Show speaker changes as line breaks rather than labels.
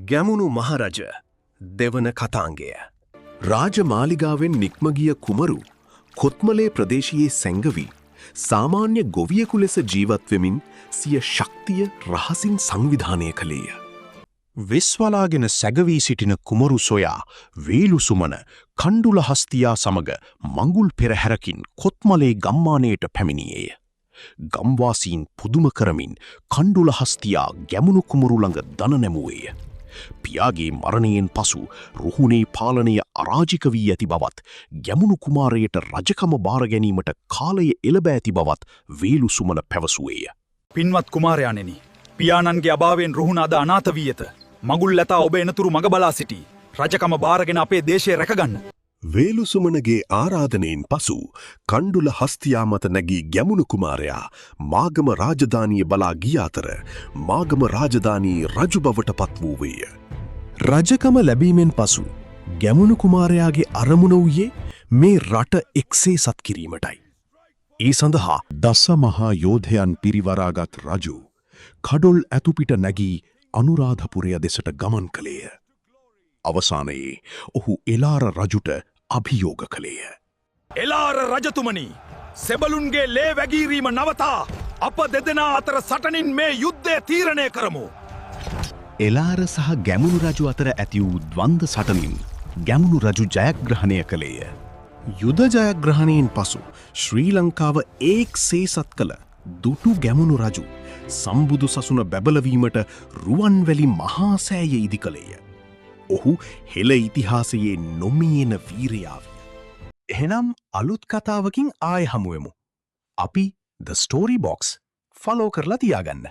ගැමුණු මහරජ දෙවන කතාංගය.
රාජමාලිගාවෙන් නික්මගිය කුමරු කොත්මලේ ප්‍රදේශයේ සැංගවී සාමාන්‍ය ගොවියෙකු ලෙස ජීවත්වෙමින් සිය ශක්තිය රහසින් සංවිධානය කළේය.
වෙස්වලාගෙන සැගවී සිටින කුමරු සොයා වේලුසුමන කණ්ඩුල හස්තියා සමග මඟුල් පෙරහැරකින් කොත්මලේ ගම්මානයට පැමිණියේය. ගම්වාසීන් පුදුම කරමින් කණ්ඩුල හස්තියා ගැමුණු කුමරු ළඟ දන නැමුවේය. පියාගේ මරණයෙන් පසු රුහුණේ පාලනය අරාජික වී ඇති බවත් ගැමුණු කුමාරයට රජකම බාර ගැනීමට කාලය එළඹ ඇති බවත් වේලුසුමන පැවසුවේය.
පින්වත් කුමාරයාණෙනි, පියාණන්ගේ අභාවයෙන් රුහුණ අද අනාථ වී ඇත. මගුල් ලතා ඔබ එනතුරු මග බලා සිටී. රජකම බාරගෙන අපේ දේශය රැකගන්න.
වේලුසුමනගේ ආරාධනයෙන් පසු කණ්ඩුල හස්තියා මත නැගී ගැමුණු කුමාරයා මාගම රාජධානිය බලා ගිය අතර මාගම රාජධානී රජු බවට පත් වූවේය.
රජකම ලැබීමෙන් පසු ගැමුණු කුමාරයාගේ අරමුණ වූයේ මේ රට එක්සේ සත් කිරීමටයි. ඒ සඳහා
දස මහා යෝධයන් පිරිවරාගත් රජු කඩොල් ඇතුපිට නැගී අනුරාධපුරය දෙසට ගමන් කළේය. අවසානයේ ඔහු එලාර රජුට අභියෝග කළේය.
එලාර රජතුමනි, සෙබළුන්ගේ ලේ වැගීරීම නවතා අප දෙදෙනා අතර සටනින් මේ යුද්ධය තීරණය කරමු.
එලාර සහ ගැමුණු රජු අතර ඇති වූ ද්වන්ද සටනින් ගැමුණු රජු ජයග්‍රහණය කළේය.
යුද ජයග්‍රහණයෙන් පසු ශ්‍රී ලංකාව ඒක්සේ සත් කළ දුටු ගැමුණු රජු සම්බුදු සසුන බැබලවීමට රුවන්වැලි මහා සෑය ඉදි කළේය. ඔහු හෙළ ඉතිහාසයේ නොමියෙන වීරයාව. එහෙනම් අලුත් කතාවකින් ආය හමුවෙමු. අපි ද ස්ටෝරි බොක්ස් ෆලෝ කරලා තියාගන්න.